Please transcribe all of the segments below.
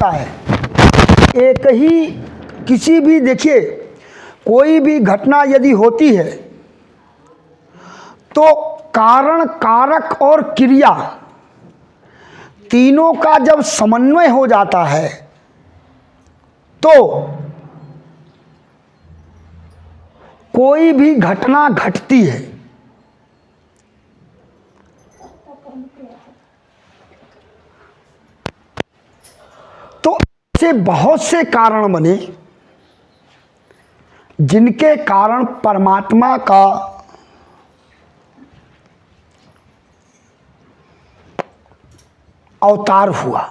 होता है। एक ही किसी भी, देखिए कोई भी घटना यदि होती है तो कारण, कारक और क्रिया तीनों का जब समन्वय हो जाता है तो कोई भी घटना घटती है। तो ऐसे बहुत से कारण बने जिनके कारण परमात्मा का अवतार हुआ।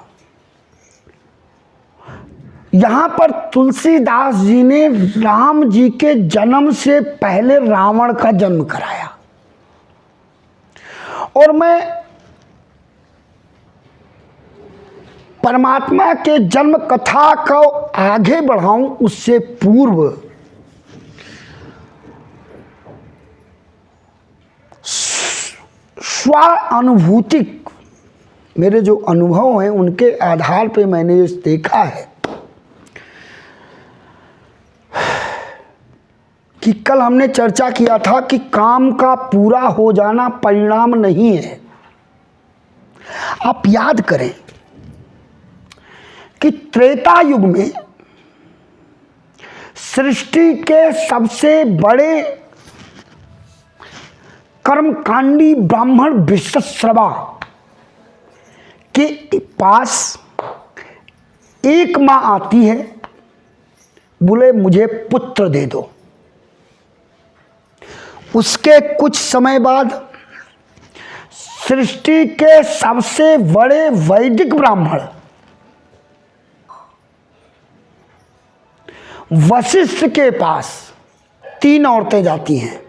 यहां पर तुलसीदास जी ने राम जी के जन्म से पहले रावण का जन्म कराया। और मैं परमात्मा के जन्म कथा को आगे बढ़ाऊं उससे पूर्व स्वानुभूतिक मेरे जो अनुभव हैं उनके आधार पे मैंने ये देखा है कि कल हमने चर्चा किया था कि काम का पूरा हो जाना परिणाम नहीं है। आप याद करें कि त्रेता युग में सृष्टि के सबसे बड़े कर्मकांडी ब्राह्मण विश्वश्रवा के पास एक मां आती है, बोले मुझे पुत्र दे दो। उसके कुछ समय बाद सृष्टि के सबसे बड़े वैदिक ब्राह्मण वशिष्ठ के पास 3 औरतें जाती हैं,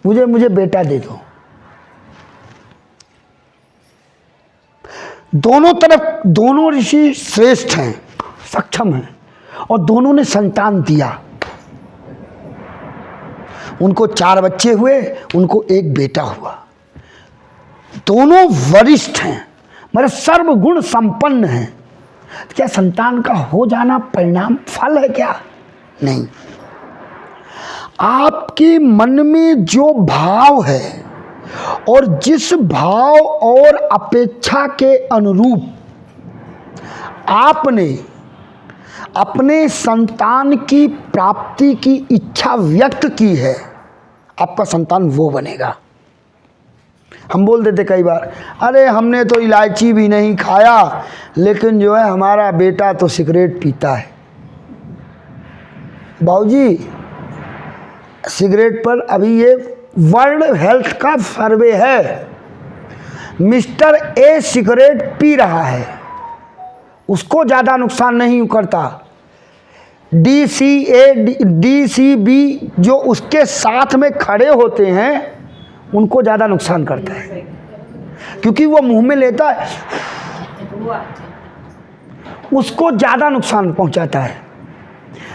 मुझे बेटा दे दो। दोनों तरफ दोनों ऋषि श्रेष्ठ हैं, सक्षम हैं और दोनों ने संतान दिया। उनको 4 बच्चे हुए, उनको एक बेटा हुआ। दोनों वरिष्ठ हैं, मतलब सर्वगुण संपन्न हैं। क्या संतान का हो जाना परिणाम फल है क्या? नहीं। आपके मन में जो भाव है और जिस भाव और अपेक्षा के अनुरूप आपने अपने संतान की प्राप्ति की इच्छा व्यक्त की है, आपका संतान वो बनेगा। हम बोल देते कई बार, अरे हमने तो इलायची भी नहीं खाया लेकिन जो है हमारा बेटा तो सिगरेट पीता है। बाबूजी, सिगरेट पर अभी ये वर्ल्ड हेल्थ का सर्वे है, मिस्टर ए सिगरेट पी रहा है, उसको ज़्यादा नुकसान नहीं करता। DCB जो उसके साथ में खड़े होते हैं उनको ज़्यादा नुकसान करता है, क्योंकि वो मुंह में लेता है, उसको ज़्यादा नुकसान पहुंचाता है।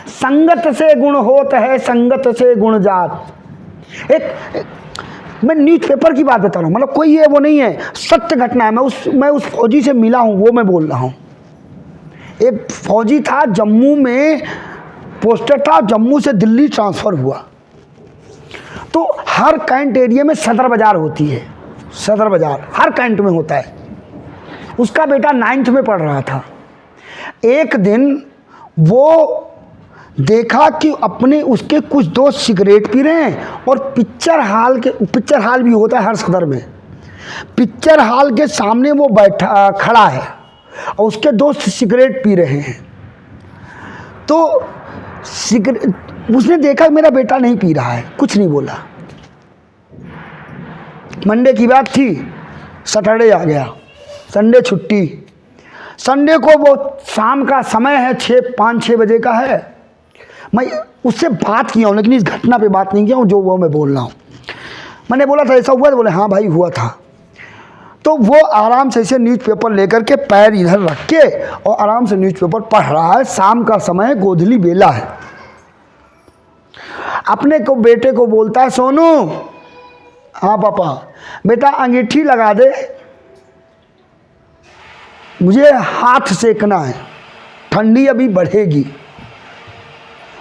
संगत से गुण होत है, संगत से गुण जात। मैं न्यूज़पेपर की बात बता रहा हूँ, मतलब कोई ये वो नहीं है, सत्य घटना है। मैं उस फौजी से मिला हूँ, वो मैं बोल रहा हूँ। एक फौजी था, जम्मू में पोस्टर था, जम्मू से दिल्ली ट्रांसफ़र हुआ। तो हर कैंट एरिया में सदर बाज़ार होती है, सदर बाज़ार हर कैंट में होता है। उसका बेटा 9th में पढ़ रहा था। एक दिन वो देखा कि उसके कुछ दोस्त सिगरेट पी रहे हैं और पिक्चर हाल भी होता है हर सदर में, पिक्चर हाल के सामने वो खड़ा है और उसके दोस्त सिगरेट पी रहे हैं। तो उसने देखा मेरा बेटा नहीं पी रहा है, कुछ नहीं बोला। मंडे की बात थी, सैटरडे आ गया, संडे छुट्टी। संडे को वो शाम का समय है, 5-6 बजे का है। मैं उससे बात किया हूँ लेकिन इस घटना पे बात नहीं किया हूँ जो वो मैं बोल रहा हूँ। मैंने बोला था ऐसा हुआ, तो बोले हाँ भाई हुआ था। तो वो आराम से ऐसे न्यूज़पेपर लेकर के पैर इधर रख के और आराम से न्यूज़पेपर पढ़ रहा है। शाम का समय, गोधली बेला है। अपने को बेटे को बोलता है, सोनू, हाँ पापा, बेटा अंगीठी लगा दे। मुझे हाथ सेकना है, ठंडी अभी बढ़ेगी।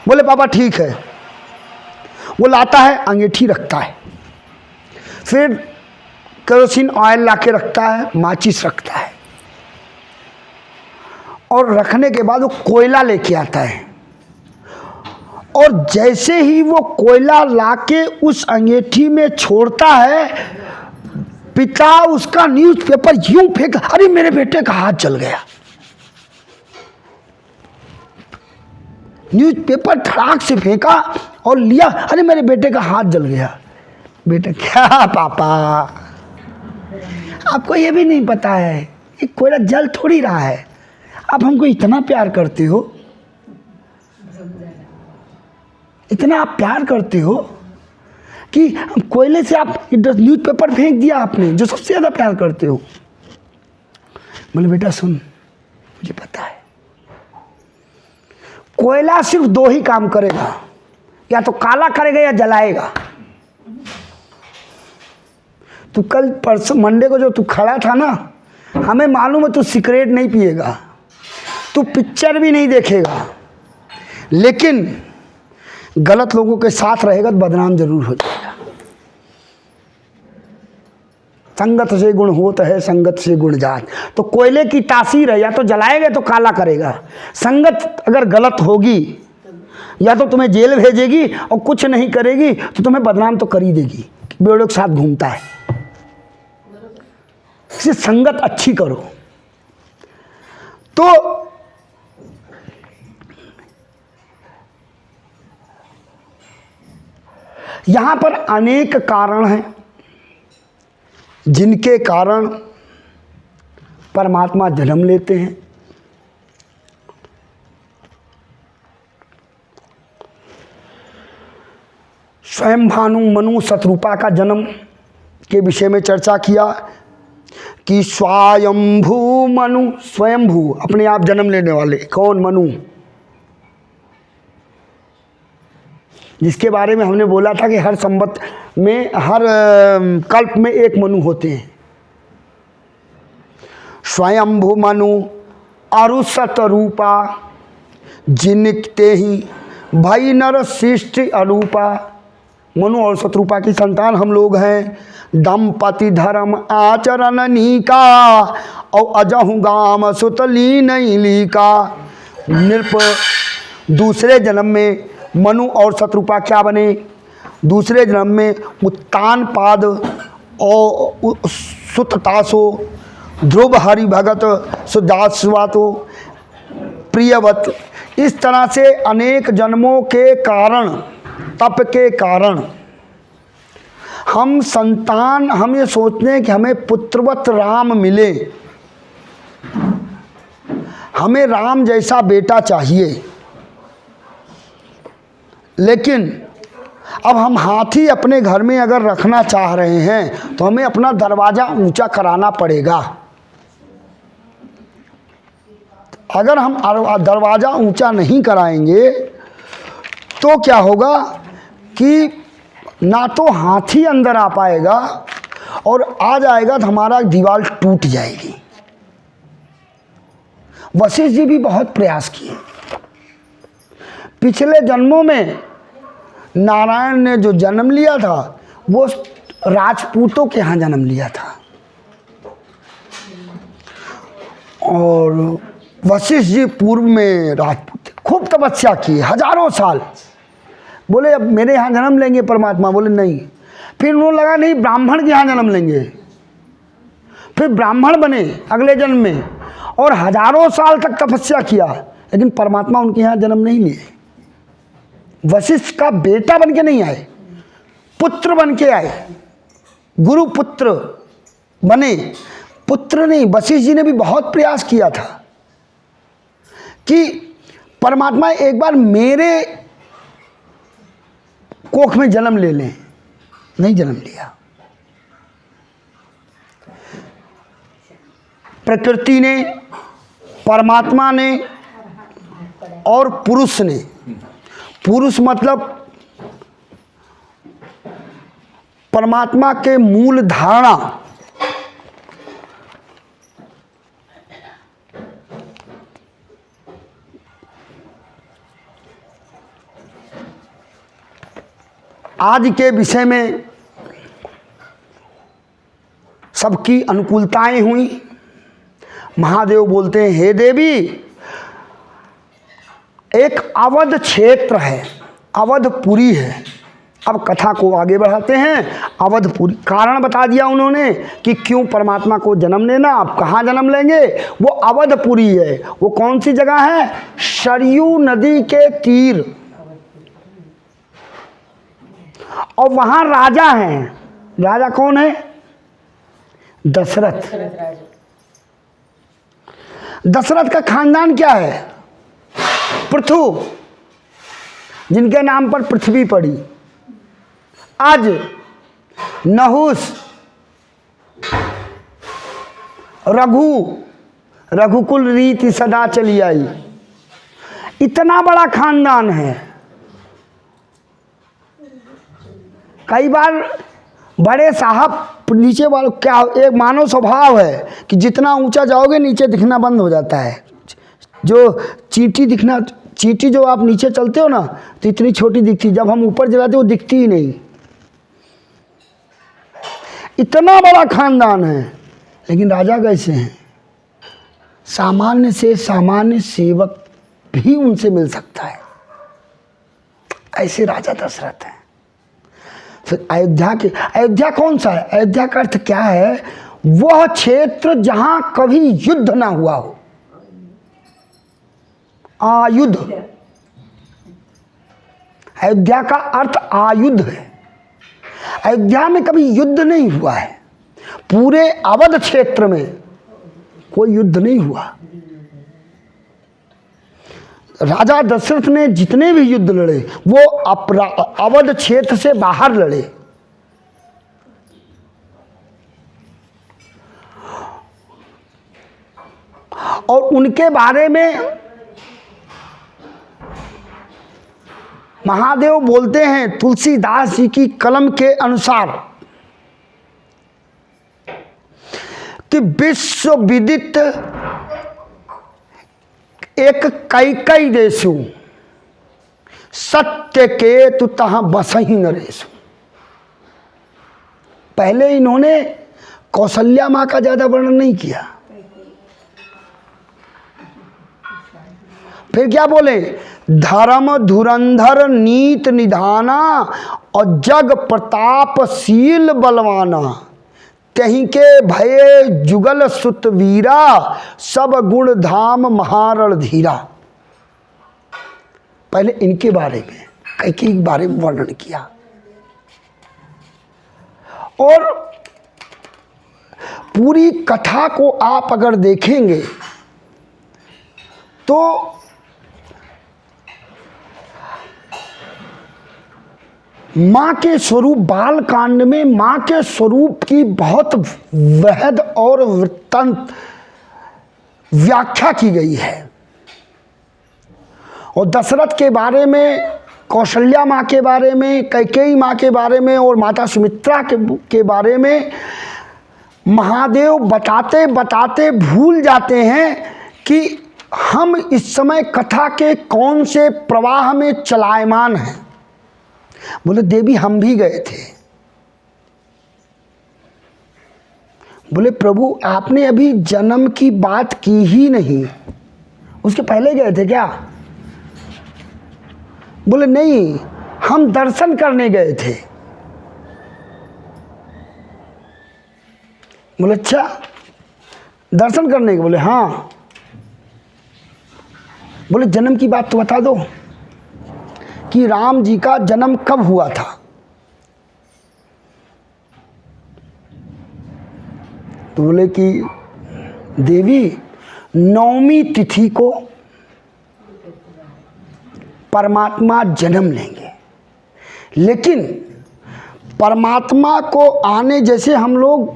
बोले पापा ठीक है। वो लाता है, अंगीठी रखता है, फिर केरोसिन ऑयल लाके रखता है, माचिस रखता है, और रखने के बाद वो कोयला लेके आता है। और जैसे ही वो कोयला लाके उस अंगीठी में छोड़ता है, पिता उसका न्यूज़पेपर यूं फेंका, अरे मेरे बेटे का हाथ जल गया। न्यूज़पेपर धड़ाक से फेंका और लिया, अरे मेरे बेटे का हाथ जल गया। बेटा, क्या पापा, आपको ये भी नहीं पता है कि कोयला जल थोड़ी रहा है, आप हमको इतना प्यार करते हो, इतना आप प्यार करते हो कि कोयले से आप न्यूज़पेपर फेंक दिया आपने, जो सबसे ज़्यादा प्यार करते हो। बोले बेटा सुन, मुझे पता है कोयला सिर्फ दो ही काम करेगा, या तो काला करेगा या जलाएगा। तू कल परसों मंडे को जो तू खड़ा था ना, हमें मालूम है तू सिगरेट नहीं पिएगा, तू पिक्चर भी नहीं देखेगा, लेकिन गलत लोगों के साथ रहेगा तो बदनाम जरूर हो जाएगा। संगत से गुण होता है, संगत से गुण जात। तो कोयले की तासीर है, या तो जलाएगा तो काला करेगा। संगत अगर गलत होगी, या तो तुम्हें जेल भेजेगी, और कुछ नहीं करेगी तो तुम्हें बदनाम तो कर ही देगी। बेड़ों के साथ घूमता है, इससे संगत अच्छी करो। तो यहां पर अनेक कारण हैं जिनके कारण परमात्मा जन्म लेते हैं। स्वयं भानु मनु शतरूपा का जन्म के विषय में चर्चा किया कि स्वयंभू मनु, स्वयंभू अपने आप जन्म लेने वाले कौन? मनु, जिसके बारे में हमने बोला था कि हर संवत में, हर कल्प में एक मनु होते हैं। स्वयंभू मनु अरुषत रूपा, जिनते ही भई नर सृष्टि अरूपा। मनु और शतरूपा की संतान हम लोग हैं। दंपति धर्म आचरण नीका, और अजहु गाम सुतली नहीं लीका। नृप दूसरे जन्म में मनु और शतरूपा क्या बने? दूसरे जन्म में उत्तान पाद और सुततासो, ध्रुव हरि भगत सुदासवातो प्रियवत। इस तरह से अनेक जन्मों के कारण, तप के कारण हम संतान, हम ये सोचते हैं कि हमें पुत्रवत राम मिले, हमें राम जैसा बेटा चाहिए। लेकिन अब हम हाथी अपने घर में अगर रखना चाह रहे हैं तो हमें अपना दरवाज़ा ऊंचा कराना पड़ेगा। अगर हम दरवाज़ा ऊंचा नहीं कराएंगे तो क्या होगा कि ना तो हाथी अंदर आ पाएगा, और आ जाएगा तो हमारा दीवार टूट जाएगी। वशिष्ठ जी भी बहुत प्रयास किए। पिछले जन्मों में नारायण ने जो जन्म लिया था वो राजपूतों के यहाँ जन्म लिया था, और वशिष्ठ जी पूर्व में राजपूत खूब तपस्या की हजारों साल। बोले अब मेरे यहाँ जन्म लेंगे परमात्मा? बोले नहीं। फिर उन्होंने लगा नहीं, ब्राह्मण के यहाँ जन्म लेंगे। फिर ब्राह्मण बने अगले जन्म में, और हजारों साल तक तपस्या किया, लेकिन परमात्मा उनके यहाँ जन्म नहीं लिए। वशिष्ठ का बेटा बन के नहीं आए, पुत्र बन के आए, गुरु पुत्र बने। पुत्र नहीं, वशिष्ठ जी ने भी बहुत प्रयास किया था कि परमात्मा एक बार मेरे कोख में जन्म ले लें। नहीं जन्म लिया। प्रकृति ने, परमात्मा ने और पुरुष ने, पुरुष मतलब परमात्मा के मूल धारणा, आज के विषय में सबकी अनुकूलताएं हुई। महादेव बोलते हैं, हे देवी, एक अवध क्षेत्र है, अवधपुरी है। अब कथा को आगे बढ़ाते हैं। अवधपुरी, कारण बता दिया उन्होंने कि क्यों परमात्मा को जन्म लेना, आप कहाँ जन्म लेंगे, वो अवधपुरी है। वो कौन सी जगह है? सरयू नदी के तीर, और वहां राजा हैं। राजा कौन है? दशरथ। दशरथ का खानदान क्या है? पृथु, जिनके नाम पर पृथ्वी पड़ी। आज नहुस, रघुकुल रीति सदा चली आई। इतना बड़ा खानदान है। कई बार बड़े साहब नीचे वालों, क्या एक मानव स्वभाव है कि जितना ऊंचा जाओगे नीचे दिखना बंद हो जाता है। जो चींटी जो आप नीचे चलते हो ना तो इतनी छोटी दिखती, जब हम ऊपर चलाते वो दिखती ही नहीं। इतना बड़ा खानदान है, लेकिन राजा कैसे हैं? सामान्य से सामान्य सेवक भी उनसे मिल सकता है, ऐसे राजा दशरथ हैं। फिर अयोध्या कौन सा है? अयोध्या का अर्थ क्या है? वह क्षेत्र जहां कभी युद्ध ना हुआ हो। आयुध, अयोध्या का अर्थ आयुध है। अयोध्या में कभी युद्ध नहीं हुआ है। पूरे अवध क्षेत्र में कोई युद्ध नहीं हुआ। राजा दशरथ ने जितने भी युद्ध लड़े वो अवध क्षेत्र से बाहर लड़े। और उनके बारे में महादेव बोलते हैं तुलसीदास जी की कलम के अनुसार कि विश्व विदित एक कई देशु, सत्य के तु तहाँ बसही नरेशु। पहले इन्होंने कौशल्या माँ का ज्यादा वर्णन नहीं किया। फिर क्या बोले? धर्म धुरंधर नीत निधाना और जग प्रतापशील बलवाना, कहीं के भये जुगल सुत वीरा, सब गुण धाम महारण धीरा। पहले इनके बारे में, कैकेयी के बारे में वर्णन किया। और पूरी कथा को आप अगर देखेंगे तो माँ के स्वरूप, बाल कांड में माँ के स्वरूप की बहुत वहद और वृत्तांत व्याख्या की गई है। और दशरथ के बारे में, कौशल्या माँ के बारे में, कैकेयी माँ के बारे में और माता सुमित्रा के बारे में महादेव बताते बताते भूल जाते हैं कि हम इस समय कथा के कौन से प्रवाह में चलायमान हैं। बोले देवी हम भी गए थे। बोले प्रभु आपने अभी जन्म की बात की ही नहीं, उसके पहले गए थे क्या? बोले नहीं, हम दर्शन करने गए थे। बोले अच्छा, दर्शन करने के? बोले हाँ। बोले जन्म की बात तो बता दो कि राम जी का जन्म कब हुआ था? तो बोले कि देवी 9वीं तिथि को परमात्मा जन्म लेंगे, लेकिन परमात्मा को आने, जैसे हम लोग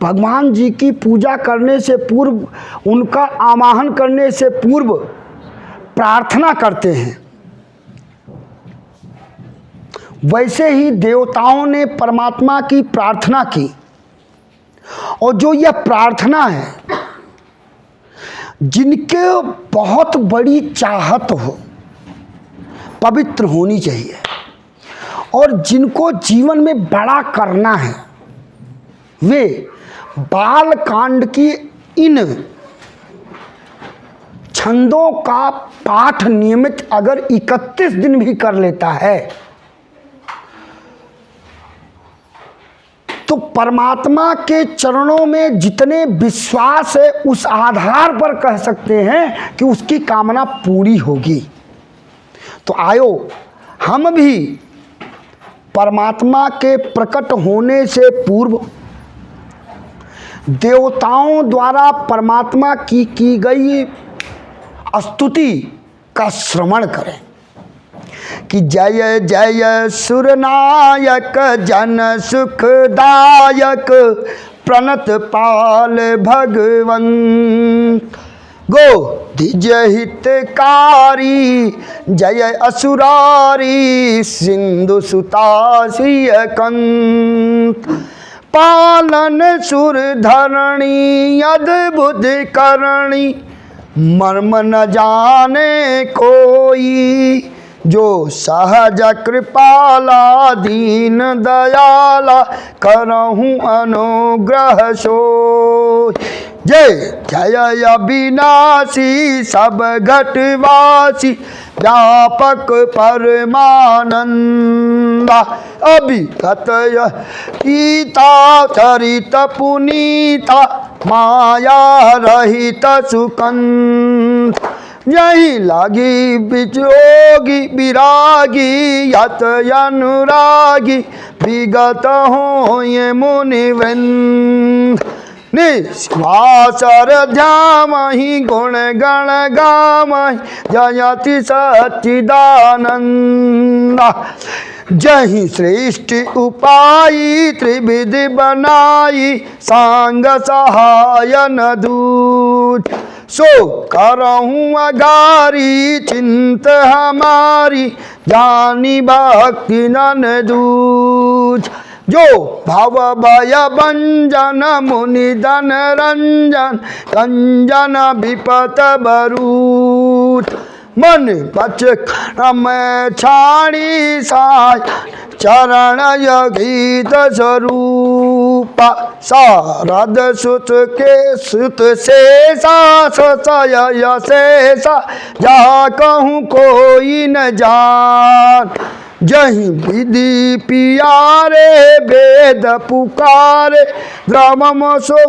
भगवान जी की पूजा करने से पूर्व, उनका आवाहन करने से पूर्व प्रार्थना करते हैं, वैसे ही देवताओं ने परमात्मा की प्रार्थना की। और जो यह प्रार्थना है, जिनके बहुत बड़ी चाहत हो, पवित्र होनी चाहिए। और जिनको जीवन में बड़ा करना है वे बाल कांड की इन छंदों का पाठ नियमित अगर 31 दिन भी कर लेता है तो परमात्मा के चरणों में जितने विश्वास है उस आधार पर कह सकते हैं कि उसकी कामना पूरी होगी। तो आयो हम भी परमात्मा के प्रकट होने से पूर्व देवताओं द्वारा परमात्मा की गई स्तुति का श्रवण करें कि जय जय सुरनायक जन सुखदायक प्रणत पाल भगवन गो द्विज हितकारी जय असुरारी सिंधु सुतासिय कंत पालन सुर धरणी अद्भुत करणी मर्म न जाने कोई जो सहज कृपाला दीन दयाला करहूँ अनुग्रह सोई जय जय अविनाशी सब घटवासी व्यापक परमानंदा अभिगत गीता चरित पुनीता माया रहित सुकंत यही लागी विजोगी विरागी यत अनुरागी विगत हो ये मुनिवृंद निश्वासर ध्यामहि गुण गण गामहि जयति सच्चिदानंद जहि सृष्टि उपाई त्रिविधि बनाई सांग सहायन दूत सो करहूँ अगारी चिंत हमारी जानी भक्ति नन दूज जो भव भय भंजन मुनि धन रंजन कंजन विपत बरूत मन बच मैं छाणी साय चरण गीत स्वरूप शारद सुत के सुत शेषा सय शेषा जा कहूँ कोई न जान जहीं विधि पियारे वेद पुकारे द्रवम सो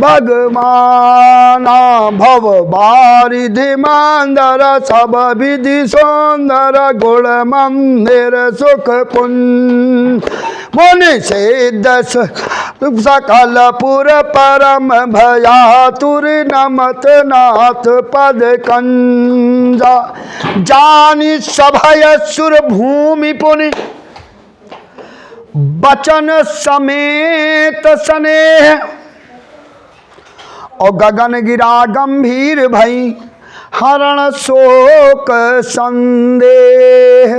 भगवाना भव बारिधि मांदर सब विधि सौंदर गुण मंदिर सुख पुंज मुनि से दस सकल पुर परम भयातुर नमत नाथ पद कंजा जानी सभय सुर भूमि पुनि बचन समेत स्नेह और गगन गिरा गंभीर भई हरण शोक संदेह।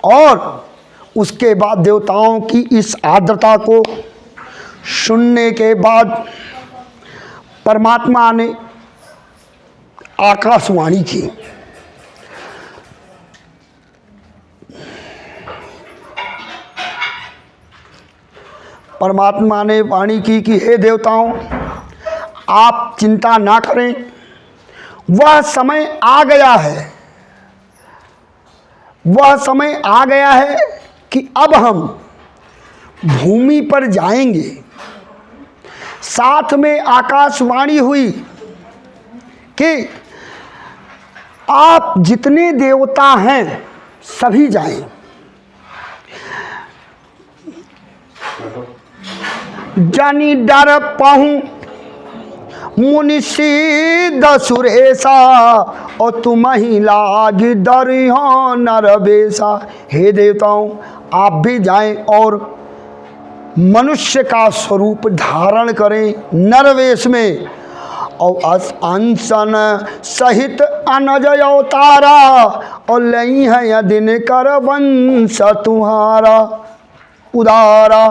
और उसके बाद देवताओं की इस आर्द्रता को सुनने के बाद परमात्मा ने आकाशवाणी की। परमात्मा ने वाणी की कि हे देवताओं, आप चिंता ना करें, वह समय आ गया है, वह समय आ गया है कि अब हम भूमि पर जाएंगे। साथ में आकाशवाणी हुई कि आप जितने देवता हैं सभी जाएं। जानी डर पाहूं मुनि सिद्ध सुरेशा और तुम ही लाग डर हो नरवेशा। हे देवताओं, आप भी जाएं और मनुष्य का स्वरूप धारण करें नरवेश में और अंसन सहित अनजय अवतारा और लई है दिन कर वंश तुम्हारा उदारा।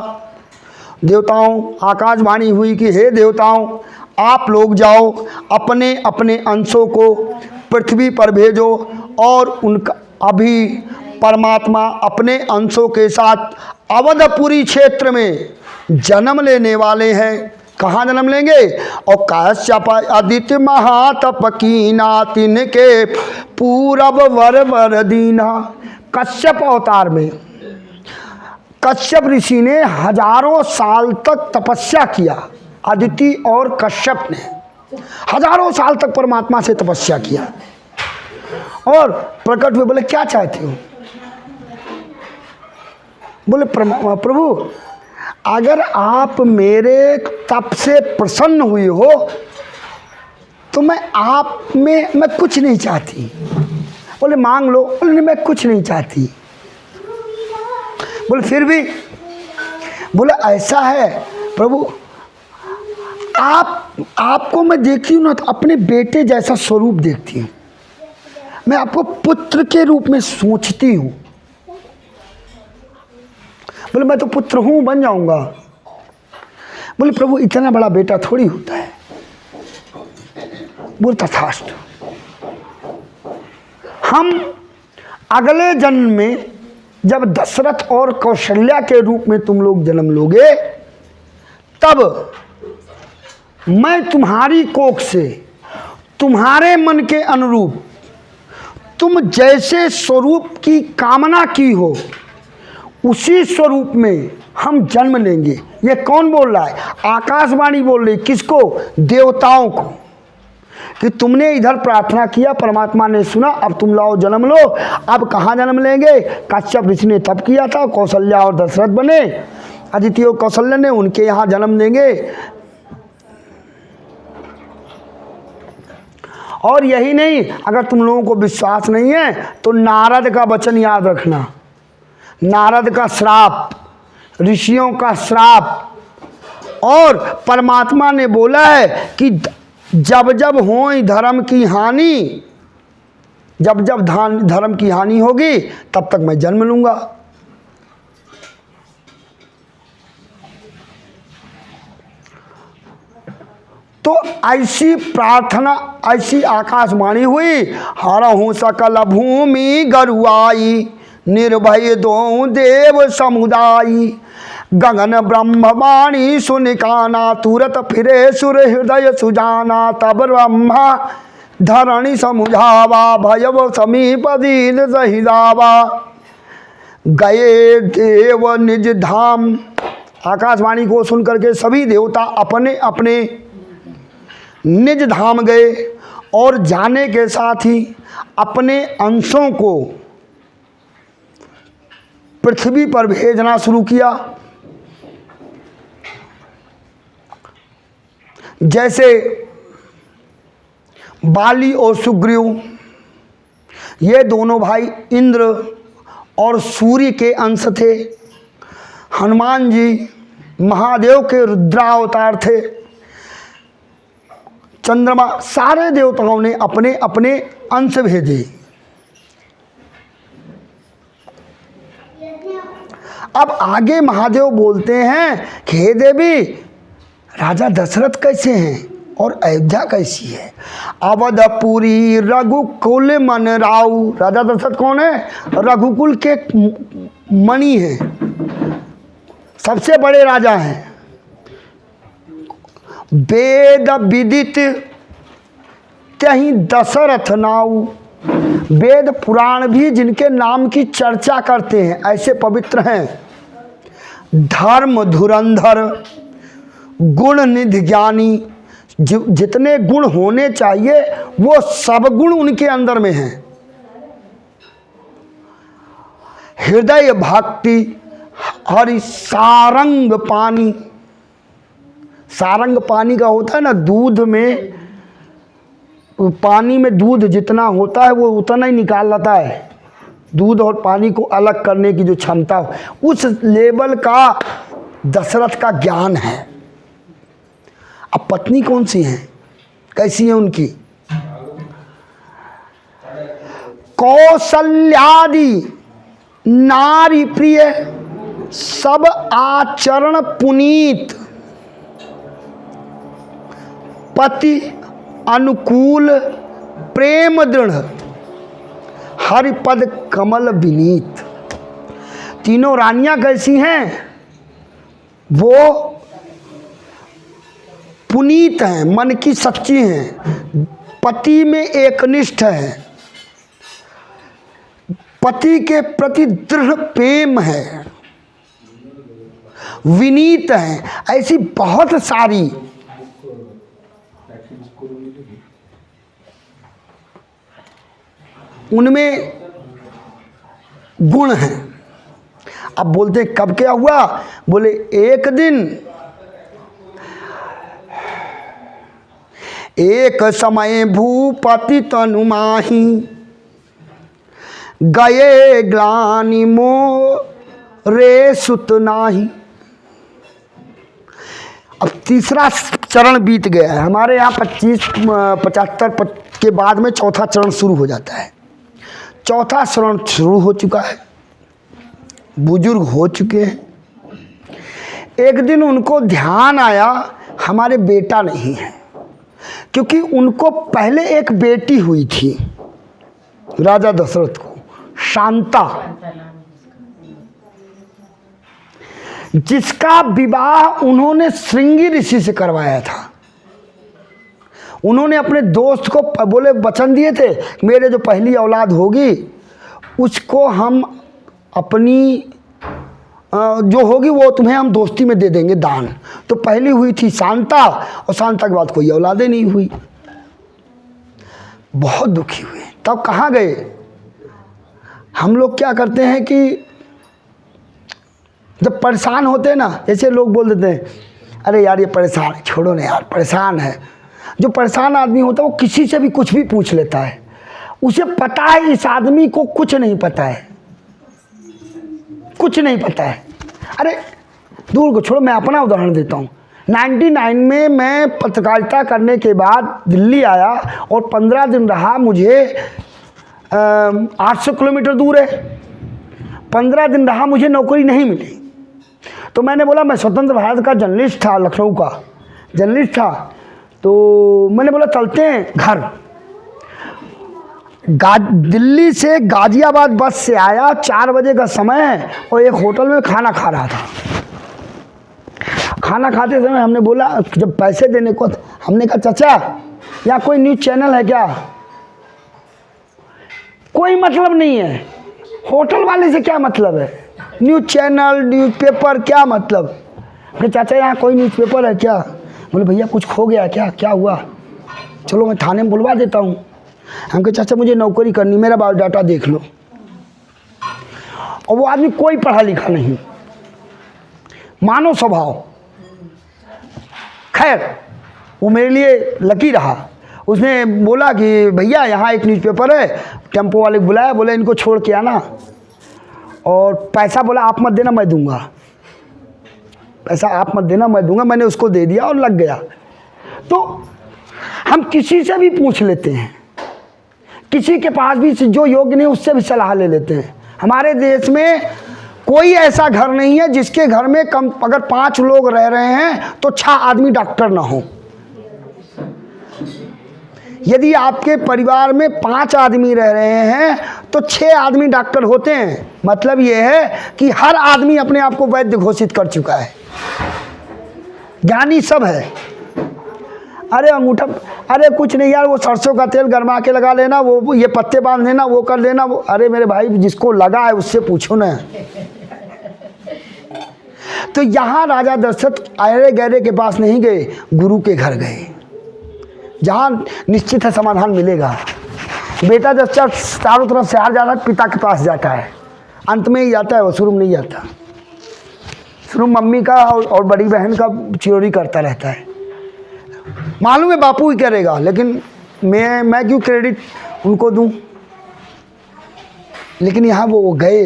देवताओं, आकाशवाणी हुई कि हे देवताओं, आप लोग जाओ, अपने अपने अंशों को पृथ्वी पर भेजो अभी परमात्मा अपने अंशों के साथ अवधपुरी क्षेत्र में जन्म लेने वाले हैं। कहाँ जन्म लेंगे? और कश्यप आदित्य महातप कीना तिनके पूरब वर वर दीना। कश्यप अवतार में कश्यप ऋषि ने हजारों साल तक तपस्या किया। अदिति और कश्यप ने हजारों साल तक परमात्मा से तपस्या किया और प्रकट हुए। बोले क्या चाहते हो? बोले प्रभु अगर आप मेरे तप से प्रसन्न हुए हो तो मैं कुछ नहीं चाहती। बोले मांग लो। बोले नहीं, मैं कुछ नहीं चाहती। बोले फिर भी? बोले ऐसा है प्रभु, आपको मैं देखती हूँ ना तो अपने बेटे जैसा स्वरूप देखती हूँ। मैं आपको पुत्र के रूप में सोचती हूँ। बोले मैं तो पुत्र हूँ, बन जाऊंगा। बोले प्रभु इतना बड़ा बेटा थोड़ी होता है। बोले तथास्तु। हम अगले जन्म में जब दशरथ और कौशल्या के रूप में तुम लोग जन्म लोगे तब मैं तुम्हारी कोख से तुम्हारे मन के अनुरूप तुम जैसे स्वरूप की कामना की हो उसी स्वरूप में हम जन्म लेंगे। ये कौन बोल रहा है? आकाशवाणी बोल रही। किसको? देवताओं को, कि तुमने इधर प्रार्थना किया, परमात्मा ने सुना, अब तुम लाओ जन्म लो। अब कहाँ जन्म लेंगे? कश्यप ऋषि ने तप किया था, कौशल्या और दशरथ बने, अदिति और कौशल्या ने उनके यहाँ जन्म देंगे। और यही नहीं, अगर तुम लोगों को विश्वास नहीं है तो नारद का वचन याद रखना। नारद का श्राप, ऋषियों का श्राप, और परमात्मा ने बोला है कि जब जब होई धर्म की हानि, जब जब धर्म की हानि होगी तब तक मैं जन्म लूंगा। तो ऐसी प्रार्थना, ऐसी आकाशवाणी हुई। हरहु सकल भूमि गरुआई, निर्भय दो देव समुदायी। गगन ब्रह्मवाणी सुन काना, तुरत फिरे सुर हृदय सुजाना। तब ब्रह्मा धरणी समुझावा, भयव समीप दीन सहिदावा। गए देव निज धाम। आकाशवाणी को सुन करके सभी देवता अपने अपने निज धाम गए और जाने के साथ ही अपने अंशों को पृथ्वी पर भेजना शुरू किया। जैसे बाली और सुग्रीव, ये दोनों भाई इंद्र और सूर्य के अंश थे। हनुमान जी महादेव के रुद्रावतार थे। चंद्रमा, सारे देवताओं ने अपने अपने अंश भेजे। अब आगे महादेव बोलते हैं कि हे देवी, राजा दशरथ कैसे हैं और अयोध्या कैसी है? अवधपुरी रघुकुल मन राउ। राजा दशरथ कौन है? रघुकुल के मणि हैं, सबसे बड़े राजा हैं। वेद विदित त्यहि दशरथ नाउ। वेद पुराण भी जिनके नाम की चर्चा करते हैं ऐसे पवित्र हैं। धर्म धुरंधर, गुण निधि ज्ञानी। जितने गुण होने चाहिए वो सब गुण उनके अंदर में हैं। हृदय भक्ति हरि सारंग पानी। सारंग पानी का होता है ना, दूध में, पानी में दूध जितना होता है वो उतना ही निकाल लेता है। दूध और पानी को अलग करने की जो क्षमता हो, उस लेवल का दशरथ का ज्ञान है। अब पत्नी कौन सी है, कैसी है उनकी? कौशल्यादि नारी प्रिय, सब आचरण पुनीत। पति अनुकूल, प्रेम दृढ़, हरिपद कमल विनीत। तीनों रानियां कैसी हैं? वो पुनीत हैं, मन की सच्ची हैं, पति में एकनिष्ठ हैं, पति के प्रति दृढ़ प्रेम है, विनीत हैं। ऐसी बहुत सारी उनमें गुण हैं। अब बोलते कब क्या हुआ? बोले एक दिन एक समय भूपति तनु माही, गए ग्लानि मोरे सुत नाही। अब तीसरा चरण बीत गया है। हमारे यहाँ 25-75 के बाद में चौथा चरण शुरू हो जाता है। चौथा चरण शुरू हो चुका है, बुजुर्ग हो चुके हैं। एक दिन उनको ध्यान आया हमारे बेटा नहीं है, क्योंकि उनको पहले एक बेटी हुई थी राजा दशरथ को, शांता, जिसका विवाह उन्होंने श्रृंगी ऋषि से करवाया था। उन्होंने अपने दोस्त को बोले वचन दिए थे, मेरे जो पहली औलाद होगी उसको हम अपनी जो होगी वो तुम्हें हम दोस्ती में दे देंगे दान। तो पहली हुई थी शांता, और शांता के बाद कोई औलादे नहीं हुई। बहुत दुखी हुए। तब कहाँ गए? हम लोग क्या करते हैं कि जब परेशान होते हैं ना, जैसे लोग बोल देते हैं अरे यार ये परेशान है, छोड़ो ना यार, परेशान है। जो परेशान आदमी होता है वो किसी से भी कुछ भी पूछ लेता है। उसे पता है इस आदमी को कुछ नहीं पता है, कुछ नहीं पता है। अरे दूर को छोड़ो, मैं अपना उदाहरण देता हूँ। 99 में मैं पत्रकारिता करने के बाद दिल्ली आया और 15 दिन रहा। मुझे 800 किलोमीटर दूर है। 15 दिन रहा, मुझे नौकरी नहीं मिली। तो मैंने बोला, मैं स्वतंत्र भारत का जर्नलिस्ट था, लखनऊ का जर्नलिस्ट था। तो मैंने बोला चलते हैं घर। दिल्ली से गाजियाबाद बस से आया, 4 बजे का समय है, और एक होटल में खाना खा रहा था। खाना खाते समय हमने बोला, जब पैसे देने को, हमने कहा चाचा यहाँ कोई न्यूज़ चैनल है क्या? कोई मतलब नहीं है। होटल वाले से क्या मतलब है? न्यूज़ चैनल, न्यूज़पेपर, क्या मतलब? अरे चाचा यहाँ कोई न्यूज़पेपर है क्या? बोले भैया कुछ खो गया क्या? क्या हुआ? चलो मैं थाने में बुलवा देता हूँ। हम कहे चाचा मुझे नौकरी करनी, मेरा बायोडाटा देख लो। और वो आदमी कोई पढ़ा लिखा नहीं, मानव स्वभाव। खैर वो मेरे लिए लकी रहा। उसने बोला कि भैया यहाँ एक न्यूज़पेपर है, टेम्पो वाले को बुलाया, बोले इनको छोड़ के आना, और पैसा बोला आप मत देना मैं दूंगा, पैसा आप मत देना मैं दूंगा। मैंने उसको दे दिया और लग गया। तो हम किसी से भी पूछ लेते हैं, किसी के पास भी जो योग्य नहीं उससे भी सलाह ले लेते हैं। हमारे देश में कोई ऐसा घर नहीं है जिसके घर में कम अगर 5 लोग रह रहे हैं तो 6 आदमी डॉक्टर ना हो। यदि आपके परिवार में 5 आदमी रह रहे हैं तो 6 आदमी डॉक्टर होते हैं। मतलब यह है कि हर आदमी अपने आप को वैद्य घोषित कर चुका है, ज्ञानी सब है। अरे अंगूठा, अरे कुछ नहीं यार, वो सरसों का तेल गरमा के लगा लेना, वो ये पत्ते बांध लेना, वो कर लेना, वो। अरे मेरे भाई जिसको लगा है उससे पूछो ना। तो यहाँ राजा दशरथ अरे गहरे के पास नहीं गए, गुरु के घर गए, जहाँ निश्चित है समाधान मिलेगा। बेटा जब चारों तरफ से हार जाता है, पिता के पास जाता है, अंत में ही जाता है, वो शुरू में नहीं जाता। शुरू मम्मी का और बड़ी बहन का चिरोरी करता रहता है। मालूम है बापू ही करेगा, लेकिन मैं क्यों क्रेडिट उनको दूं? लेकिन यहाँ वो गए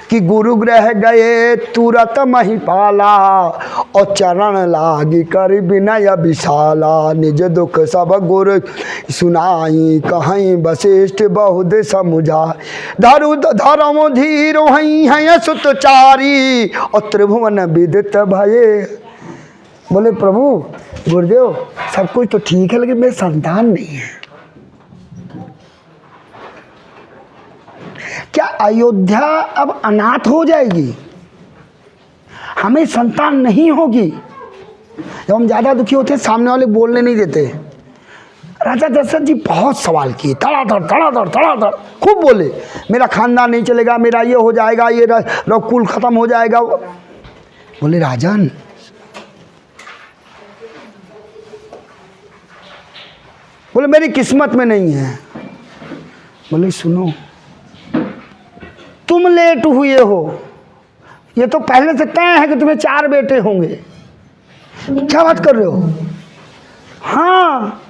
कि गुरु ग्रह गए तुरत महिपाला, और चरण लागी कर विनय विशाला। निज दुख सब गुरु सुनाई, कहीं वशिष्ठ बहुत समुझा। धर्म धीर वहीं है सुतचारी, और त्रिभुवन विदित भये। बोले प्रभु गुरुदेव सब कुछ तो ठीक है, लेकिन मेरे संतान नहीं है। क्या अयोध्या अब अनाथ हो जाएगी? हमें संतान नहीं होगी। जब हम ज़्यादा दुखी होते हैं सामने वाले बोलने नहीं देते। राजा दशरथ जी बहुत सवाल किए, धड़ाधड़ खूब बोले, मेरा खानदान नहीं चलेगा, मेरा ये हो जाएगा, ये रघुकुल खत्म हो जाएगा। बोले राजन, बोले मेरी किस्मत में नहीं है। बोले सुनो, तुम लेट हुए हो, ये तो पहले से तय है कि तुम्हें 4 बेटे होंगे। क्या बात कर रहे हो? हाँ,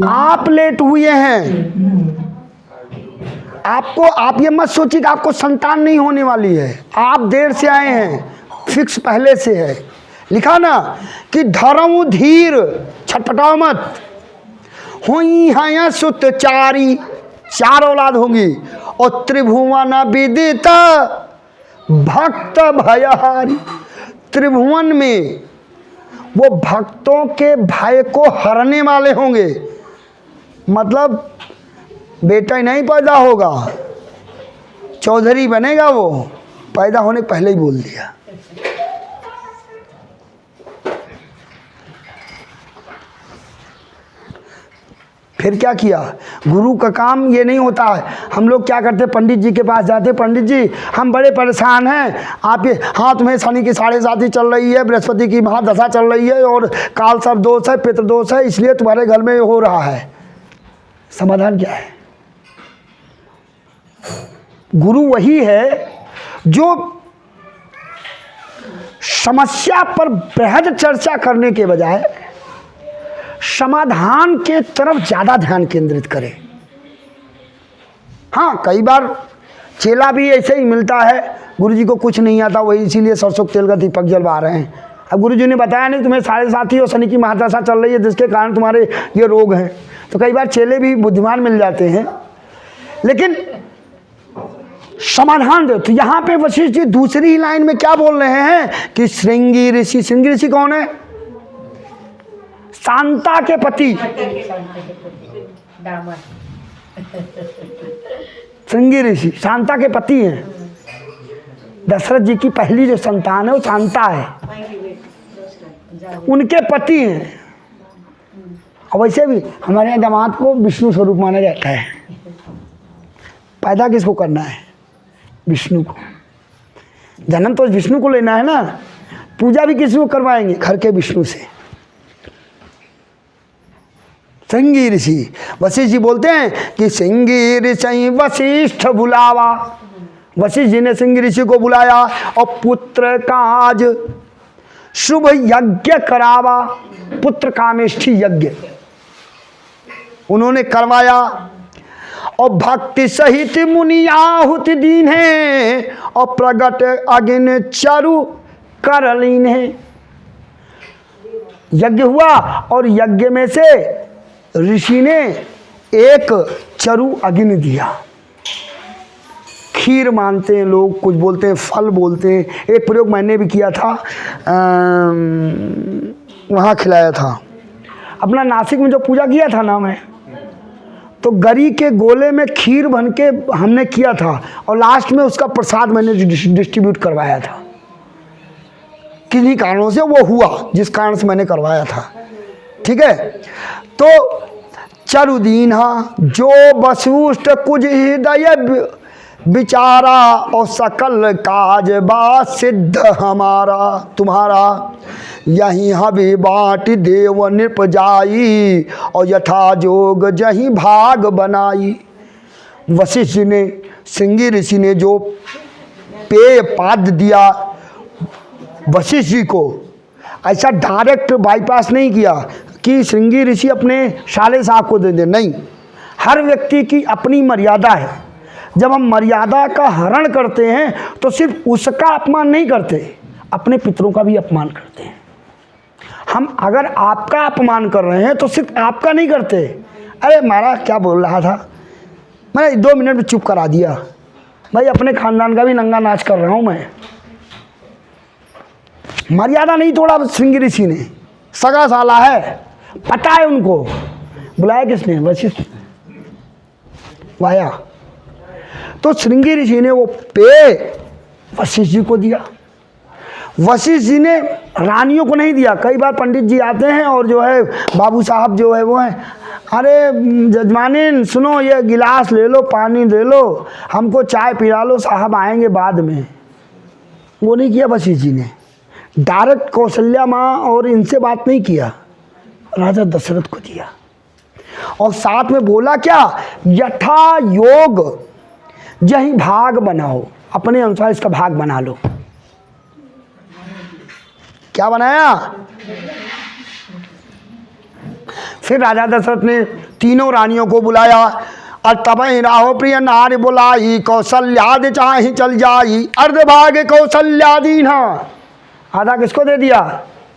आप लेट हुए हैं। आप ये मत सोचिए कि आपको संतान नहीं होने वाली है। आप देर से आए हैं, फिक्स पहले से है। लिखा ना कि धर्म धीर, छटपटाओ मत, हुई हैं सुत 4 औलाद होंगी, और त्रिभुवन विदित भक्त भयहारी। त्रिभुवन में वो भक्तों के भय को हरने वाले होंगे। मतलब बेटा ही नहीं पैदा होगा, चौधरी बनेगा वो। पैदा होने पहले ही बोल दिया। फिर क्या किया? गुरु का काम ये नहीं होता है। हम लोग क्या करते, पंडित जी के पास जाते, पंडित जी हम बड़े परेशान हैं, आप ये, हाँ तुम्हें शनि की 7.5 चल रही है, बृहस्पति की महादशा चल रही है, और काल सर्प दोष है, पितृ दोष है, इसलिए तुम्हारे घर में हो रहा है। समाधान क्या है? गुरु वही है जो समस्या पर बेहद चर्चा करने के बजाय समाधान के तरफ ज़्यादा ध्यान केंद्रित करे। हाँ, कई बार चेला भी ऐसे ही मिलता है, गुरुजी को कुछ नहीं आता, वही इसीलिए सरसों तेल का दीपक जलवा रहे हैं। अब गुरुजी ने बताया नहीं तुम्हें 7.5 और शनि की महादशा चल रही है, जिसके कारण तुम्हारे ये रोग हैं। तो कई बार चेले भी बुद्धिमान मिल जाते हैं, लेकिन समाधान दो। तो यहाँ पे वशिष्ठ जी दूसरी ही लाइन में क्या बोल रहे हैं कि श्रृंगी ऋषि, श्रृंगी ऋषि कौन है? शांता के पति। श्रृंगी ऋषि शांता के पति हैं। दशरथ जी की पहली जो संतान है वो शांता है, उनके पति हैं। और वैसे भी हमारे यहाँ दामाद को विष्णु स्वरूप माना जाता है। पैदा किसको करना है? विष्णु को। जन्म तो विष्णु को लेना है ना, पूजा भी किसी को करवाएंगे? घर के विष्णु से। श्रृंगी ऋषि, वशिष्ठ जी बोलते हैं कि श्रृंगी ऋषि वशिष्ठ बुलावा। वशिष्ठ जी ने श्रृंगी ऋषि को बुलाया और पुत्र काज शुभ यज्ञ करावा। पुत्र कामेष्ठी यज्ञ उन्होंने करवाया, और भक्ति सहित मुनि आहुति दीन है, और प्रगट अग्नि चारु करलीन है। यज्ञ हुआ और यज्ञ में से ऋषि ने एक चरु अग्नि दिया। खीर मानते हैं लोग, कुछ बोलते हैं फल बोलते हैं। एक प्रयोग मैंने भी किया था, वहाँ खिलाया था। अपना नासिक में जो पूजा किया था ना मैं, तो गरी के गोले में खीर बन के हमने किया था, और लास्ट में उसका प्रसाद मैंने डिस्ट्रीब्यूट करवाया था। किन्हीं कारणों से वो हुआ जिस कारण से मैंने करवाया था। ठीक है, तो चरुदीन जो वसुष्ट कुछ हृदय विचारा, और सकल काज बा सिद्ध हमारा तुम्हारा। यही हबी बाट देव नृप जाई, और यथा जोग जही भाग बनाई। वशिष्ठ जी ने, श्रृंगी ऋषि ने जो पेय पाद दिया वशिष्ठ जी को, ऐसा डायरेक्ट बाईपास नहीं किया कि श्रृंगी ऋषि अपने साले साहब को दे दे। नहीं, हर व्यक्ति की अपनी मर्यादा है। जब हम मर्यादा का हरण करते हैं तो सिर्फ उसका अपमान नहीं करते, अपने पितरों का भी अपमान करते हैं। हम अगर आपका अपमान कर रहे हैं तो सिर्फ आपका नहीं करते। अरे मारा क्या बोल रहा था, मैंने 2 मिनट में चुप करा दिया। भाई अपने खानदान का भी नंगा नाच कर रहा हूँ मैं। मर्यादा नहीं तोड़ा श्रृंगी ऋषि ने, सगा साला है, पता है उनको। बुलाया किसने? वशिष्ठ। वाया। तो श्रृंगी ऋषि ने वो पेय वशिष्ठ जी को दिया। वशिष्ठ जी ने रानियों को नहीं दिया। कई बार पंडित जी आते हैं और जो है बाबू साहब जो है वो है, अरे जजमानिन सुनो, ये गिलास ले लो, पानी दे लो, हमको चाय पिला लो, साहब आएंगे बाद में। वो नहीं किया वशिष्ठ जी ने। डायरेक्ट कौशल्या माँ और इनसे बात नहीं किया, राजा दशरथ को दिया। और साथ में बोला क्या, यथा योग यही भाग बनाओ, अपने अनुसार इसका भाग बना लो। क्या बनाया? फिर राजा दशरथ ने तीनों रानियों को बुलाया। और तब राहो प्रिय नारी बुलाई, कौशल्यादि चाहि चल जाई, अर्धभाग कौशल्यादीना। आधा किसको दे दिया?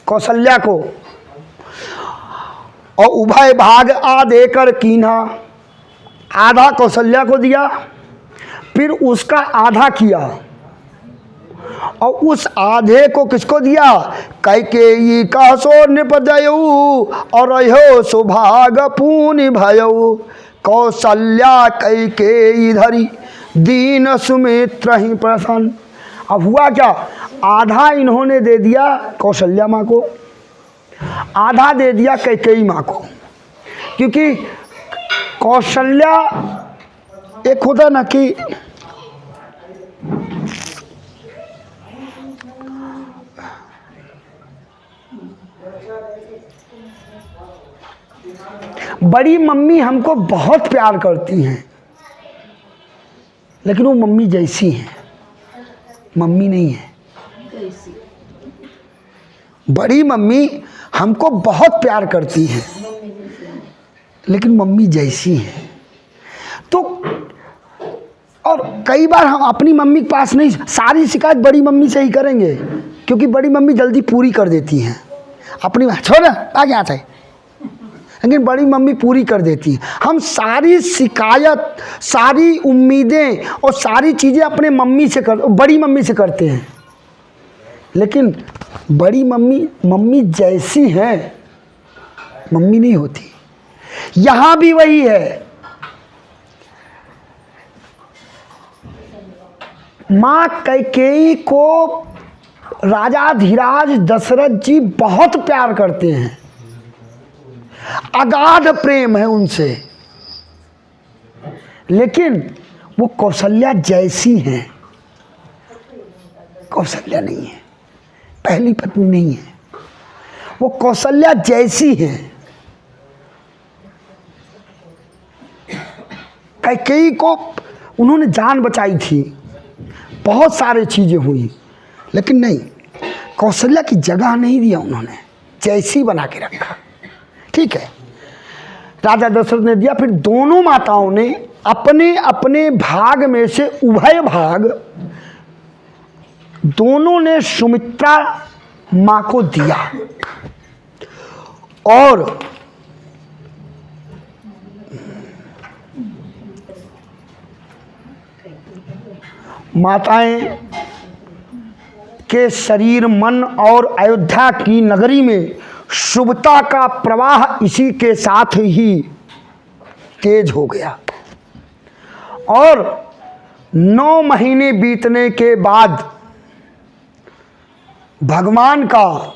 कौशल्या को। और उभय भाग आ देकर कीन्हा, आधा कौशल्या को दिया, फिर उसका आधा किया। और उस आधे को किसको दिया? कैकेयी कहसो निपदयऊ, और रहो सुभाग पूनि भयऊ। कौशल्या कैकेयी धरी दीन सुमित्र ही प्रसन्न। अब हुआ क्या, आधा इन्होंने दे दिया कौशल्या माँ को, आधा दे दिया कैकेयी माँ को। क्योंकि कौशल्या एक होता ना कि बड़ी मम्मी हमको बहुत प्यार करती हैं, लेकिन वो मम्मी जैसी हैं, मम्मी नहीं है। बड़ी मम्मी हमको बहुत प्यार करती हैं, लेकिन मम्मी जैसी हैं। तो और कई बार हम अपनी मम्मी के पास नहीं, सारी शिकायत बड़ी मम्मी से ही करेंगे, क्योंकि बड़ी मम्मी जल्दी पूरी कर देती हैं। अपनी छोड़ आ गया था, लेकिन बड़ी मम्मी पूरी कर देती है। हम सारी शिकायत, सारी उम्मीदें और सारी चीज़ें अपने बड़ी मम्मी से करते हैं, लेकिन बड़ी मम्मी जैसी है, मम्मी नहीं होती। यहाँ भी वही है। माँ कैकेयी को राजाधिराज दशरथ जी बहुत प्यार करते हैं, अगाध प्रेम है उनसे, लेकिन वो कौशल्या जैसी हैं। कौशल्या नहीं है, पहली पत्नी नहीं है, वो कौशल्या जैसी हैं। कैकेयी को उन्होंने जान बचाई थी, बहुत सारी चीजें हुई, लेकिन नहीं, कौशल्या की जगह नहीं दिया उन्होंने, जैसी बना के रखा। ठीक है, राजा दशरथ ने दिया। फिर दोनों माताओं ने अपने अपने भाग में से उभय भाग दोनों ने सुमित्रा माँ को दिया। और माताएं के शरीर, मन और अयोध्या की नगरी में शुभता का प्रवाह इसी के साथ ही तेज हो गया। और 9 महीने बीतने के बाद भगवान का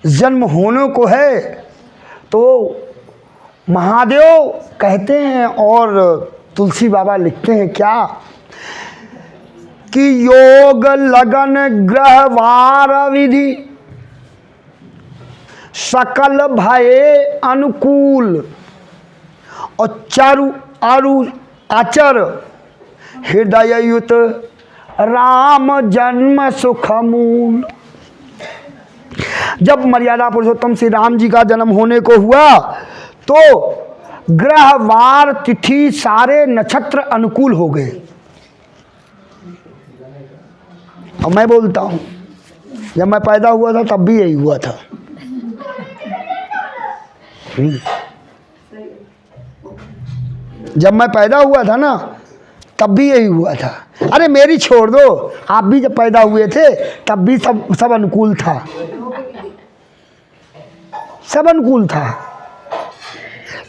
जन्म होने को है, तो महादेव कहते हैं और तुलसी बाबा लिखते हैं क्या, कि योग लगन ग्रह वार विधि सकल भये अनुकूल, और चारु आरु आचर हृदययुत राम जन्म सुखमूल। जब मर्यादा पुरुषोत्तम श्री राम जी का जन्म होने को हुआ, तो ग्रह वार तिथि सारे नक्षत्र अनुकूल हो गए। और मैं बोलता हूं, जब मैं पैदा हुआ था तब भी यही हुआ था। जब मैं पैदा हुआ था ना, तब भी यही हुआ था। अरे मेरी छोड़ दो, आप भी जब पैदा हुए थे तब भी सब अनुकूल था, सब अनुकूल था।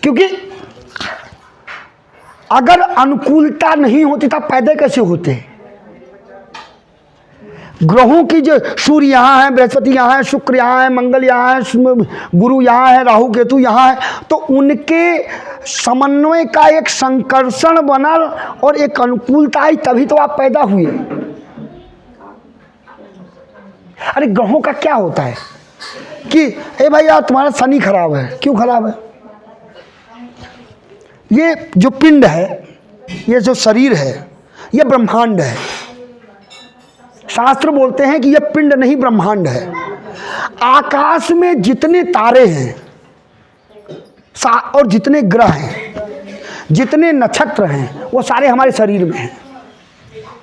क्योंकि अगर अनुकूलता नहीं होती तब पैदा कैसे होते? ग्रहों की जो सूर्य यहाँ है, बृहस्पति यहाँ है, शुक्र यहाँ है, मंगल यहाँ है, गुरु यहाँ है, राहु केतु यहाँ है, तो उनके समन्वय का एक संकर्षण बना और एक अनुकूलता आई, तभी तो आप पैदा हुए। अरे ग्रहों का क्या होता है कि ए भाई यार तुम्हारा शनि खराब है। क्यों खराब है? ये जो पिंड है, ये जो शरीर है, ये ब्रह्मांड है। शास्त्र बोलते हैं कि यह पिंड नहीं ब्रह्मांड है। आकाश में जितने तारे हैं और जितने ग्रह हैं, जितने नक्षत्र हैं, वो सारे हमारे शरीर में हैं,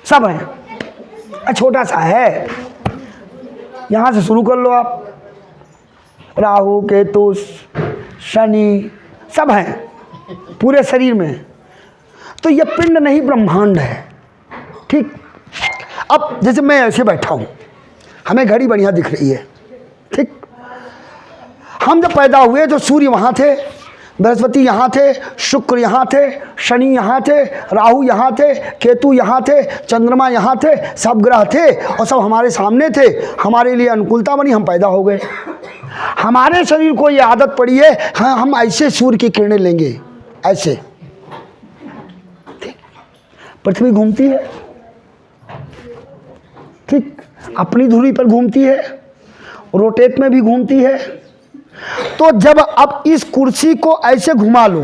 सब हैं। छोटा सा है, यहाँ से शुरू कर लो आप। राहु केतु शनि सब हैं पूरे शरीर में। तो यह पिंड नहीं ब्रह्मांड है। ठीक, अब जैसे मैं ऐसे बैठा हूँ, हमें घड़ी बढ़िया दिख रही है। ठीक, हम जब पैदा हुए तो सूर्य वहाँ थे, बृहस्पति यहाँ थे, शुक्र यहाँ थे, शनि यहाँ थे, राहु यहाँ थे, केतु यहाँ थे, चंद्रमा यहाँ थे, सब ग्रह थे और सब हमारे सामने थे। हमारे लिए अनुकूलता बनी, हम पैदा हो गए। हमारे शरीर को ये आदत पड़ी है, हाँ हम ऐसे सूर्य की किरणें लेंगे, ऐसे। ठीक, पृथ्वी घूमती है, ठीक, अपनी धुरी पर घूमती है, रोटेट में भी घूमती है। तो जब अब इस कुर्सी को ऐसे घुमा लो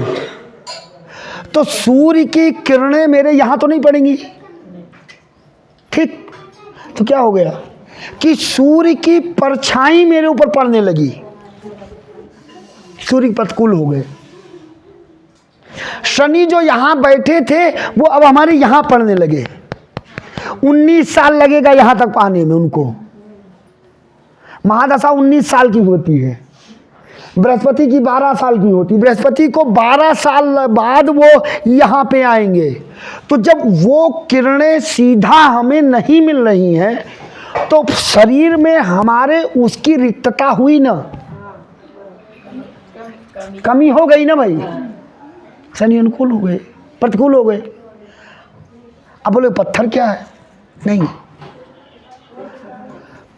तो सूर्य की किरणें मेरे यहां तो नहीं पड़ेंगी। ठीक, तो क्या हो गया कि सूर्य की परछाई मेरे ऊपर पड़ने लगी, सूर्य प्रतिकूल हो गए। शनि जो यहां बैठे थे वो अब हमारे यहां पड़ने लगे। 19 साल लगेगा यहां तक पाने में उनको। महादशा 19 साल की होती है, बृहस्पति की 12 साल की होती। बृहस्पति को 12 साल बाद वो यहाँ पे आएंगे। तो जब वो किरणें सीधा हमें नहीं मिल रही हैं तो शरीर में हमारे उसकी रिक्तता हुई ना, कमी हो गई ना भाई। शनि अनुकूल हो गए, प्रतिकूल हो गए। अब बोले पत्थर क्या है? नहीं,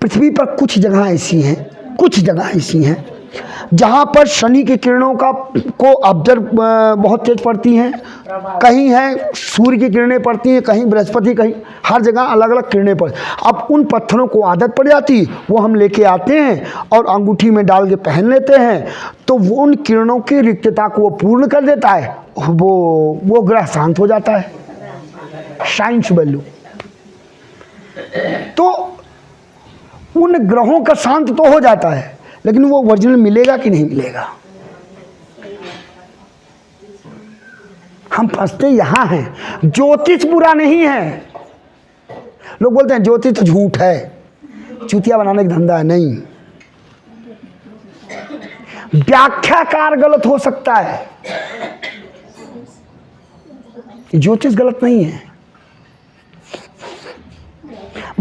पृथ्वी पर कुछ जगह ऐसी हैं, कुछ जगह ऐसी हैं जहाँ पर शनि की किरणों को ऑब्जर्व बहुत तेज पड़ती हैं। कहीं है सूर्य की किरणें पड़ती हैं, कहीं बृहस्पति, कहीं हर जगह अलग अलग किरणें पड़ती। अब उन पत्थरों को आदत पड़ जाती, वो हम लेके आते हैं और अंगूठी में डाल के पहन लेते हैं, तो वो उन किरणों की रिक्तता को वो पूर्ण कर देता है। वो ग्रह शांत हो जाता है, साइंस वैल्यू। तो उन ग्रहों का शांत तो हो जाता है, लेकिन वो ओरिजिनल मिलेगा कि नहीं मिलेगा? हम फंसते यहाँ हैं। ज्योतिष बुरा नहीं है। लोग बोलते हैं ज्योतिष तो झूठ है, चूतिया बनाने का धंधा है। नहीं, व्याख्याकार गलत हो सकता है, ज्योतिष गलत नहीं है।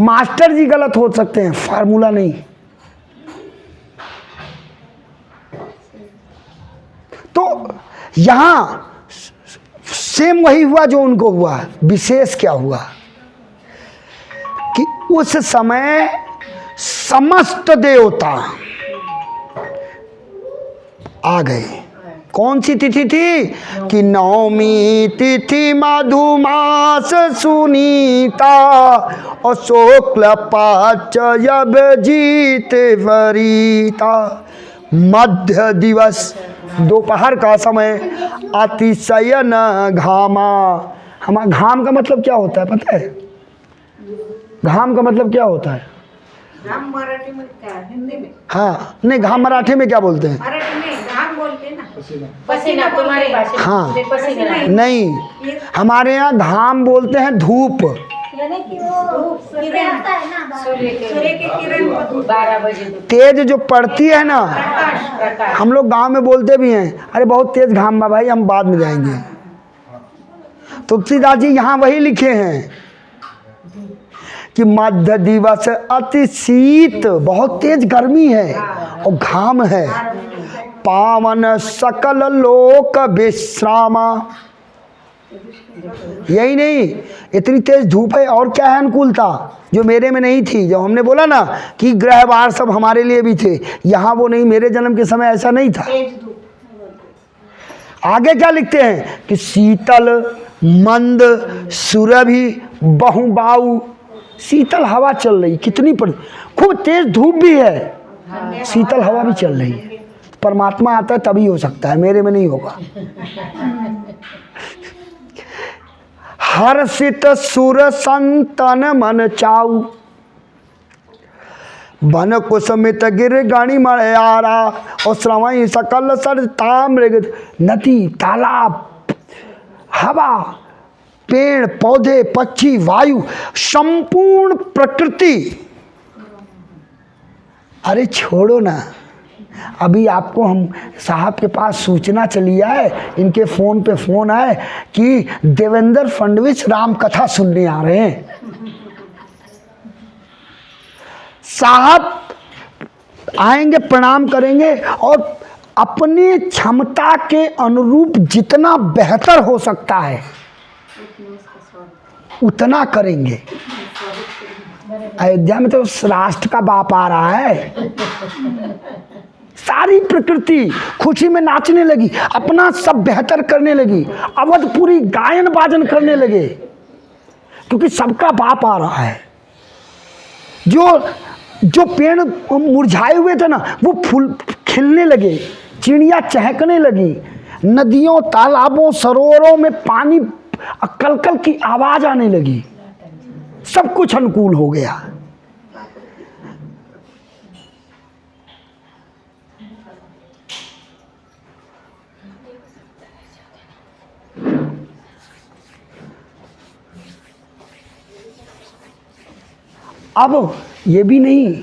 मास्टर जी गलत हो सकते हैं, फार्मूला नहीं। तो यहां सेम वही हुआ जो उनको हुआ। विशेष क्या हुआ कि उस समय समस्त देवता आ गए। कौन सी तिथि थी कि नवमी तिथि मधुमास सुनीता और शुक्ल पाचयब जीत वरीता। मध्य दिवस दोपहर का समय अतिशयन घामा। हमारा घाम का मतलब क्या होता है पता है? घाम का मतलब क्या होता है? घाम मराठी में क्या है? हिंदी में? हाँ, नहीं घाम मराठी में क्या बोलते हैं? मराठी में घाम बोलते हैं ना, पसीना तुम्हारी भाषा में। हाँ, पसीना नहीं, हमारे यहाँ घाम बोलते हैं धूप। यानी कि धूप किरण आता है ना, सूर्य की किरण को 12 बजे तेज जो पड़ती है ना, प्रकाश। हम लोग गांव में बोलते भी हैं, अरे बहुत तेज घाम बा भाई, हम बाद में जाएंगे। तुलसीदास जी यहाँ वही लिखे हैं कि मध्य दिवस अति शीत, बहुत तेज गर्मी है और घाम है। पावन सकल लोक विश्रामा। यही नहीं, इतनी तेज धूप है और क्या है अनुकूलता जो मेरे में नहीं थी। जो हमने बोला ना कि ग्रह वार सब हमारे लिए भी थे, यहाँ वो नहीं, मेरे जन्म के समय ऐसा नहीं था। आगे क्या लिखते हैं कि शीतल मंद सुरभि बहुबाऊ, शीतल हवा चल रही, कितनी खूब तेज धूप भी है, शीतल हवा भी चल रही है। परमात्मा आता है तभी हो सकता है, मेरे में नहीं होगा। हर्षित सुर संतन मन चाऊ, बन कुसुमित गिर गणि मणयारा, और श्रवई सकल सरता मृग, नदी तालाब हवा पेड़ पौधे पक्षी वायु संपूर्ण प्रकृति। अरे छोड़ो ना, अभी आपको हम साहब के पास सूचना चली आए, इनके फ़ोन पे फ़ोन आए कि देवेंद्र फडणवीस राम कथा सुनने आ रहे हैं। साहब आएंगे, प्रणाम करेंगे और अपनी क्षमता के अनुरूप जितना बेहतर हो सकता है उतना करेंगे। अयोध्या में तो राष्ट्र का बाप आ रहा है, सारी प्रकृति खुशी में नाचने लगी, अपना सब बेहतर करने लगी, अवधपुरी गायन बाजन करने लगे, क्योंकि सबका बाप आ रहा है। जो पेड़ मुरझाए हुए थे ना, वो फूल खिलने लगे, चिड़िया चहकने लगी, नदियों तालाबों सरोवरों में पानी कलकल की आवाज आने लगी, सब कुछ अनुकूल हो गया। अब ये भी नहीं,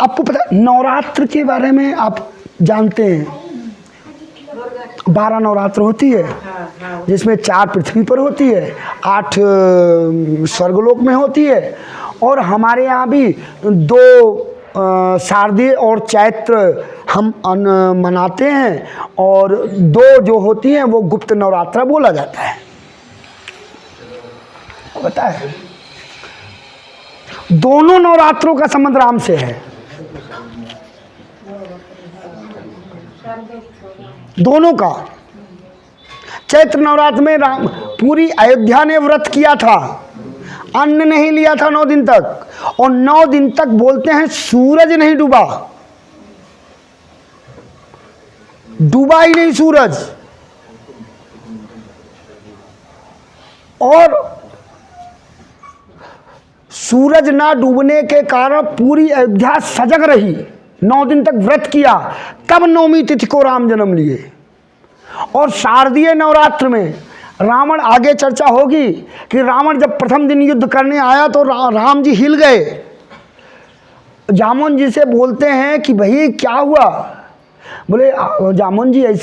आपको पता नवरात्र के बारे में आप जानते हैं, 12 नवरात्र होती है, जिसमें 4 पृथ्वी पर होती है, 8 स्वर्गलोक में होती है, और हमारे यहाँ भी 2 शारदीय और चैत्र हम मनाते हैं, और 2 जो होती हैं वो गुप्त नवरात्र बोला जाता है। पता है दोनों नवरात्रों का संबंध राम से है, दोनों का। चैत्र नवरात्र में राम पूरी अयोध्या ने व्रत किया था, अन्न नहीं लिया था 9 दिन तक, और 9 दिन तक बोलते हैं सूरज नहीं डूबा, डूबा ही नहीं सूरज। और सूरज ना डूबने के कारण पूरी अयोध्या सजग रही, 9 दिन तक व्रत किया, तब 9वीं तिथि को राम जन्म लिए। और शारदीय नवरात्र में रावण, आगे चर्चा होगी कि रावण जब प्रथम दिन युद्ध करने आया तो राम जी हिल गए। जामुन जी से बोलते हैं कि भाई क्या हुआ, बोले जामुन जी ऐसा